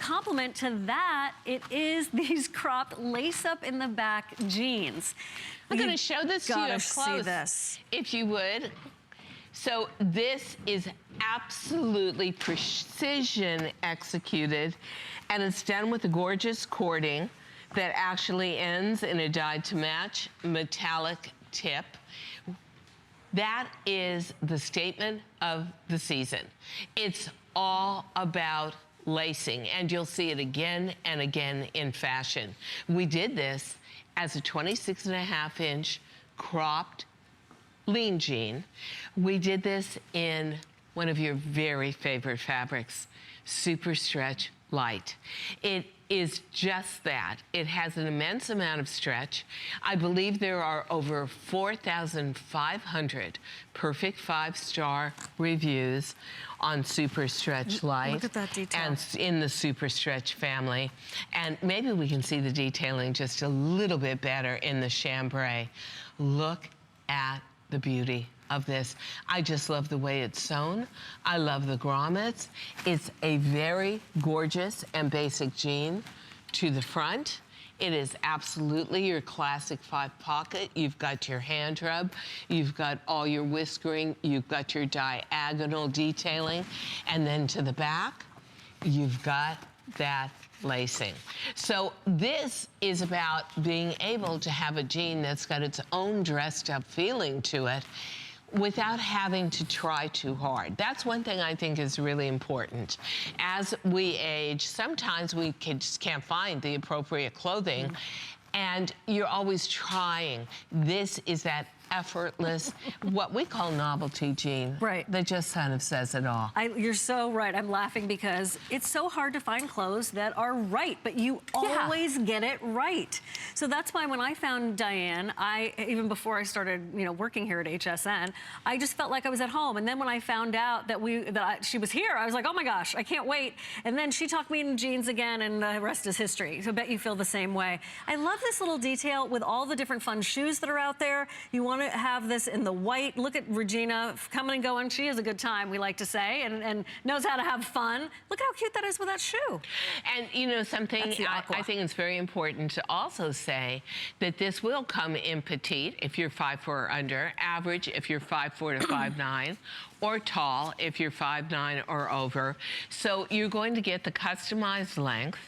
complement to that, it is these cropped lace-up in the back jeans. I'm going to show this to you up close, if you would. So this is absolutely precision executed, and it's done with a gorgeous cording that actually ends in a dyed to match metallic tip. That is the statement of the season. It's all about lacing, and you'll see it again and again in fashion. We did this as a 26.5-inch cropped lean jean. We did this in one of your very favorite fabrics, SuperStretch Lite. It is just that. It has an immense amount of stretch. I believe there are over 4,500 perfect 5-star reviews on SuperStretch Lite. Look at that detail. And in the SuperStretch family. And maybe we can see the detailing just a little bit better in the chambray. Look at the beauty of this. I just love the way it's sewn. I love the grommets. It's a very gorgeous and basic jean to the front. It is absolutely your classic 5-pocket. You've got your hand rub, you've got all your whiskering, you've got your diagonal detailing, and then to the back, you've got that lacing. So this is about being able to have a jean that's got its own dressed up feeling to it without having to try too hard. That's one thing I think is really important. As we age, sometimes we just can't find the appropriate clothing, and you're always trying. This is that effortless, what we call novelty jean. Right. That just kind of says it all. You're so right. I'm laughing because it's so hard to find clothes that are right, but you always get it right. So that's why when I found Diane, even before I started, working here at HSN, I just felt like I was at home. And then when I found out that she was here, I was like, oh my gosh, I can't wait. And then she talked me in jeans again, and the rest is history. So I bet you feel the same way. I love this little detail with all the different fun shoes that are out there. You want to have this in the white. Look at Regina coming and going. She has a good time, we like to say, and knows how to have fun. Look how cute that is with that shoe. And something, I think it's very important to also say that this will come in petite if you're 5'4" or under, average if you're 5'4" to 5'9", or tall if you're 5'9" or over. So you're going to get the customized length.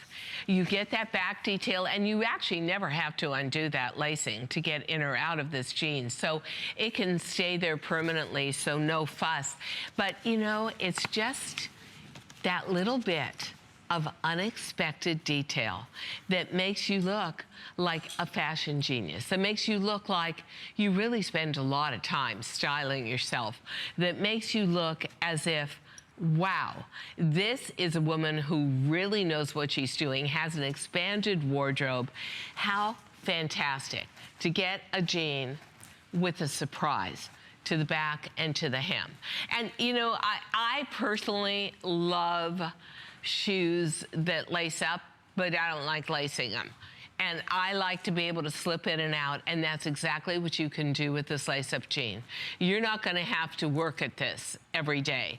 You get that back detail, and you actually never have to undo that lacing to get in or out of this jean. So it can stay there permanently, so no fuss. But, it's just that little bit of unexpected detail that makes you look like a fashion genius, that makes you look like you really spend a lot of time styling yourself, that makes you look as if, wow, this is a woman who really knows what she's doing, has an expanded wardrobe. How fantastic to get a jean with a surprise to the back and to the hem. And, I personally love shoes that lace up, but I don't like lacing them. And I like to be able to slip in and out, and that's exactly what you can do with this lace-up jean. You're not going to have to work at this every day.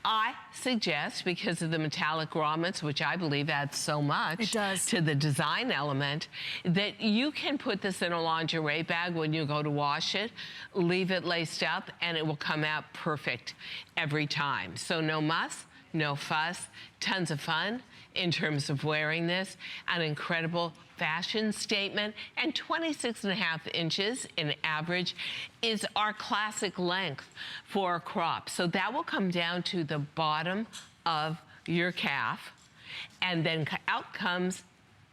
I suggest, because of the metallic grommets, which I believe adds so much to the design element, that you can put this in a lingerie bag when you go to wash it, leave it laced up, and it will come out perfect every time. So no muss, no fuss, tons of fun in terms of wearing this, an incredible fashion statement, and 26.5 inches in average is our classic length for a crop. So that will come down to the bottom of your calf, and then out comes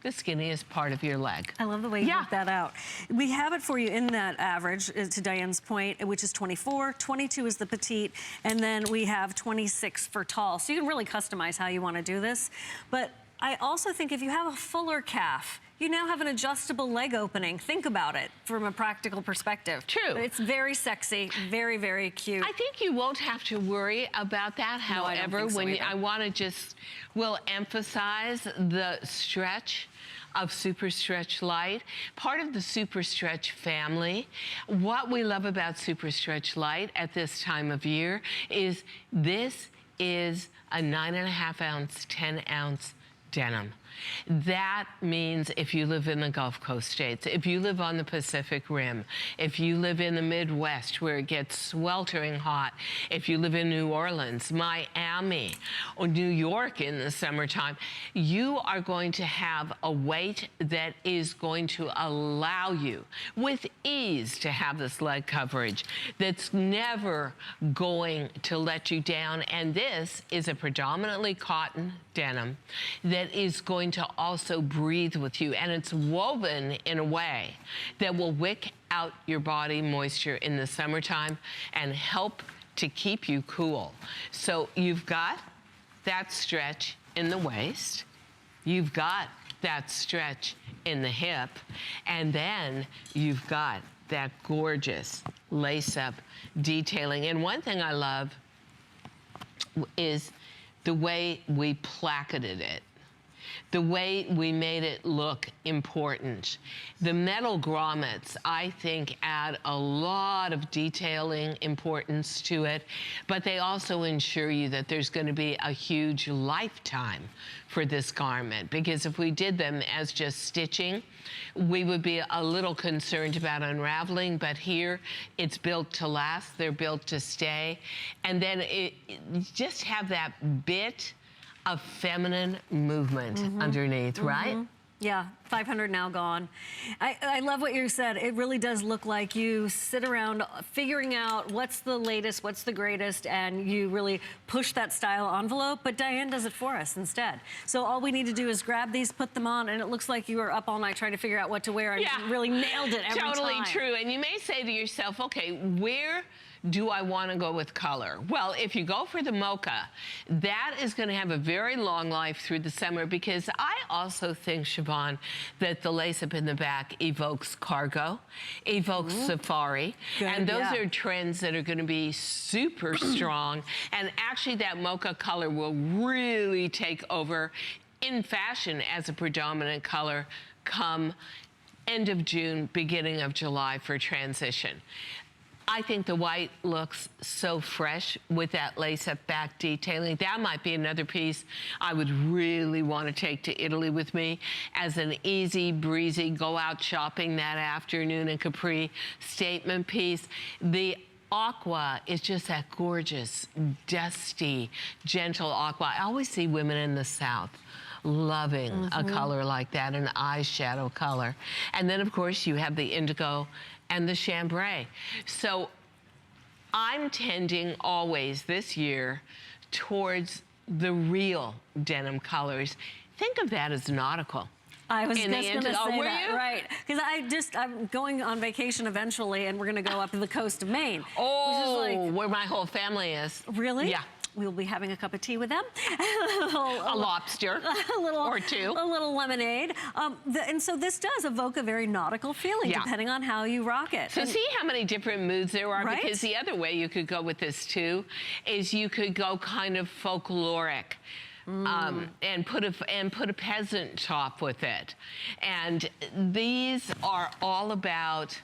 the skinniest part of your leg. I love the way you work that out. We have it for you in that average, to Diane's point, which is 24, 22 is the petite, and then we have 26 for tall. So you can really customize how you want to do this. But I also think if you have a fuller calf, you now have an adjustable leg opening. Think about it from a practical perspective. True. It's very sexy, very, very cute. I think you won't have to worry about that. No, however, I want to just, will emphasize the stretch of SuperStretch Lite, part of the SuperStretch family. What we love about SuperStretch Lite at this time of year is this is a 9.5 ounce, 10 ounce denim. That means if you live in the Gulf Coast states, if you live on the Pacific Rim, if you live in the Midwest where it gets sweltering hot, if you live in New Orleans, Miami, or New York in the summertime, you are going to have a weight that is going to allow you with ease to have this leg coverage that's never going to let you down. And this is a predominantly cotton denim that is going to also breathe with you, and it's woven in a way that will wick out your body moisture in the summertime and help to keep you cool. So you've got that stretch in the waist, you've got that stretch in the hip, and then you've got that gorgeous lace-up detailing. And one thing I love is the way we placketed it, the way we made it look important. The metal grommets, I think, add a lot of detailing importance to it, but they also ensure you that there's going to be a huge lifetime for this garment, because if we did them as just stitching, we would be a little concerned about unraveling, but here it's built to last, they're built to stay, and then it just have that bit of feminine movement underneath, right? Yeah, 500 now gone. I love what you said. It really does look like you sit around figuring out what's the latest, what's the greatest, and you really push that style envelope, but Diane does it for us instead. So all we need to do is grab these, put them on, and it looks like you were up all night trying to figure out what to wear, and you really nailed it every time. Totally true. And you may say to yourself, okay, where do I want to go with color? Well, if you go for the mocha, that is going to have a very long life through the summer, because I also think, Siobhan, that the lace-up in the back evokes cargo, evokes safari, and those are trends that are going to be super strong. And actually, that mocha color will really take over in fashion as a predominant color come end of June, beginning of July for transition. I think the white looks so fresh with that lace-up back detailing. That might be another piece I would really want to take to Italy with me as an easy, breezy, go out shopping that afternoon in Capri statement piece. The aqua is just that gorgeous, dusty, gentle aqua. I always see women in the South loving a color like that, an eyeshadow color. And then, of course, you have the indigo and the chambray. So I'm tending always this year towards the real denim colors. Think of that as nautical. I was just going to say that, right? Because I'm going on vacation eventually, and we're going to go up to the coast of Maine. Oh, which is like, where my whole family is. Really? Yeah. We'll be having a cup of tea with them. a lobster or two. A little lemonade. And so this does evoke a very nautical feeling, depending on how you rock it. So see how many different moods there are? Because the other way you could go with this too is you could go kind of folkloric. And put a peasant top with it. And these are all about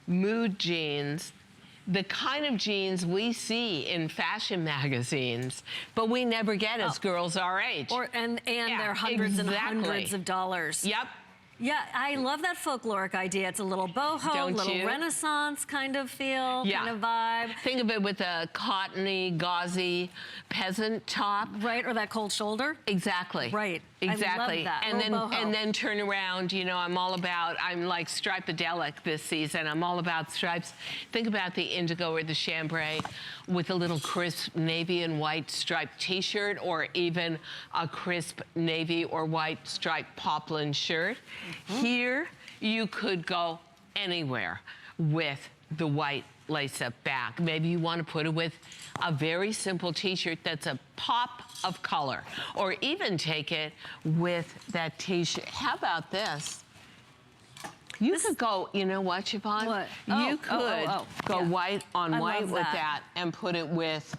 mood jeans, the kind of jeans we see in fashion magazines, but we never get as girls our age. And they're hundreds and hundreds of dollars. Yep. Yeah, I love that folkloric idea. It's a little boho, little Renaissance kind of feel, kind of vibe. Think of it with a cottony, gauzy peasant top. Right, or that cold shoulder. Exactly. Right. Exactly. I love that. And then turn around, you know, I'm like stripadelic this season. I'm all about stripes. Think about the indigo or the chambray with a little crisp navy and white striped t-shirt, or even a crisp navy or white striped poplin shirt. Here, you could go anywhere with the white lace-up back. Maybe you want to put it with a very simple t-shirt that's a pop of color, or even take it with that t-shirt. How about this? You could go, you know what, Siobhan? What? You could go white on white with that and put it with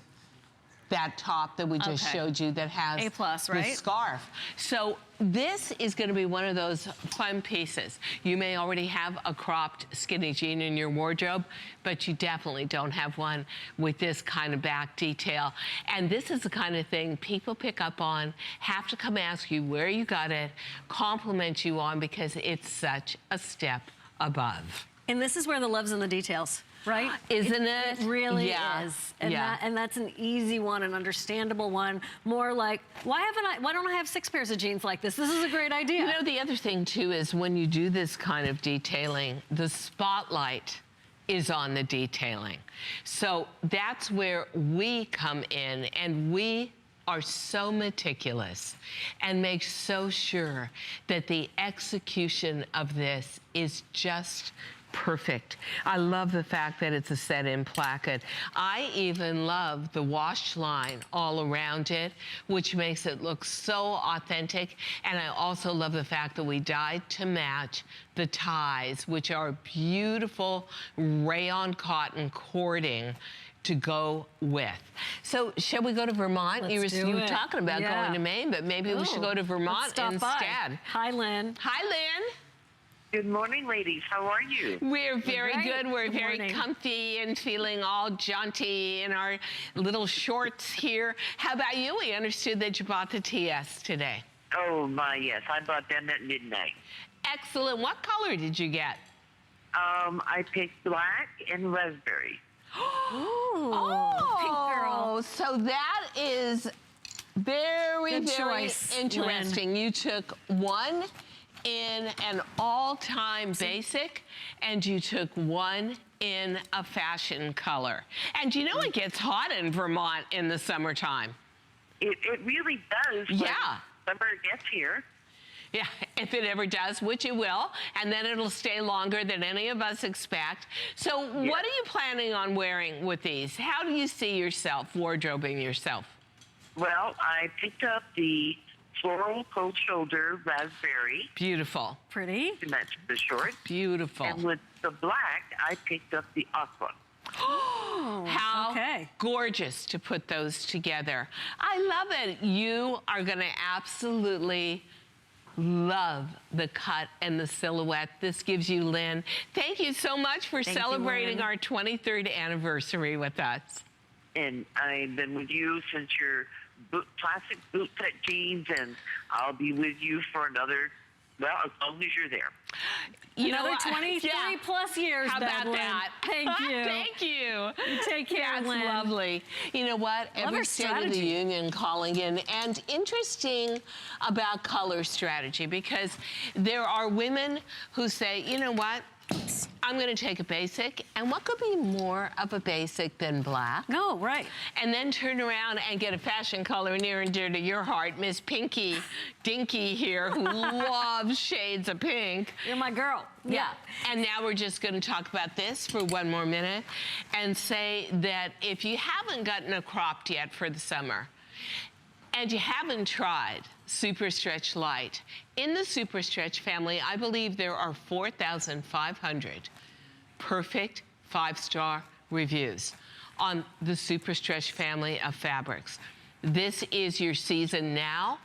that top that we just showed you that has A+, right? the scarf. So this is going to be one of those fun pieces. You may already have a cropped skinny jean in your wardrobe, but you definitely don't have one with this kind of back detail. And this is the kind of thing people pick up on, have to come ask you where you got it, compliment you on, because it's such a step above. And this is where the love's in the details, right? Isn't it? It really is. And, that's an easy one, an understandable one. More like, why don't I have 6 pairs of jeans like this? This is a great idea. You know, the other thing too is when you do this kind of detailing, the spotlight is on the detailing. So that's where we come in, and we are so meticulous and make so sure that the execution of this is just perfect. I love the fact that it's a set-in placket. I even love the wash line all around it, which makes it look so authentic. And I also love the fact that we dyed to match the ties, which are beautiful rayon cotton cording to go with. So shall we go to Vermont? You were talking about going to Maine, but maybe we should go to Vermont instead. Hi, Lynn. Hi, Lynn. Good morning, ladies. How are you? We're very good. We're very comfy and feeling all jaunty in our little shorts here. How about you? We understood that you bought the TS today. Oh, my, yes. I bought them at midnight. Excellent. What color did you get? I picked black and raspberry. Oh, pink girl. So that is very interesting. Lynn. You took one in an all-time basic, and you took one in a fashion color. And you know it gets hot in Vermont in the summertime. It really does. Yeah. Summer gets here. Yeah, if it ever does, which it will, and then it'll stay longer than any of us expect. So what are you planning on wearing with these? How do you see yourself wardrobing yourself? Well, I picked up the floral cold shoulder raspberry. Beautiful. Pretty. To match the short. Beautiful. And with the black, I picked up the aqua. How gorgeous to put those together. I love it. You are going to absolutely love the cut and the silhouette this gives you, Lynn. Thank you so much for celebrating our 23rd anniversary with us. And I've been with you since your classic boot cut jeans, and I'll be with you for another, well, as long as you're there. Another 23 plus years. How about that? Thank you. Thank you. You take care, That's Lynn. lovely. You know what? Every State of the Union calling in, and interesting about color strategy, because there are women who say, you know what? I'm going to take a basic, and what could be more of a basic than black? No, right. And then turn around and get a fashion color near and dear to your heart, Miss Pinky Dinky here, who loves shades of pink. You're my girl. Yeah. And now we're just going to talk about this for one more minute and say that if you haven't gotten a cropped yet for the summer, and you haven't tried SuperStretch Lite, in the SuperStretch family, I believe there are 4,500 perfect 5-star reviews on the SuperStretch family of fabrics. This is your season now.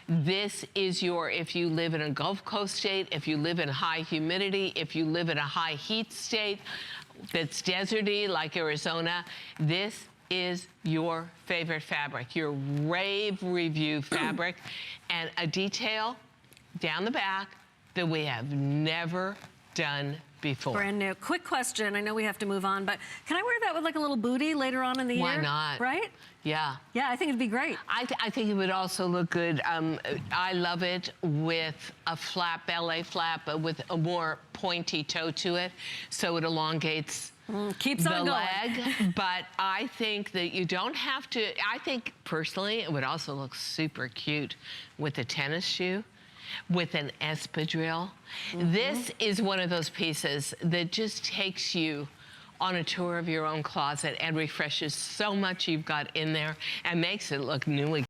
This is your, if you live in a Gulf Coast state, if you live in high humidity, if you live in a high heat state that's deserty like Arizona, this is your favorite fabric, your rave review fabric, and a detail down the back that we have never done before. Brand new. Quick question. I know we have to move on, but can I wear that with like a little bootie later on in the year? Why not? Right? Yeah. Yeah, I think it'd be great. I think it would also look good. I love it with a flap, ballet flap, but with a more pointy toe to it, so it elongates keeps on the going. leg. But I think that you don't have to. I think personally it would also look super cute with a tennis shoe, with an espadrille. This is one of those pieces that just takes you on a tour of your own closet and refreshes so much you've got in there and makes it look new again.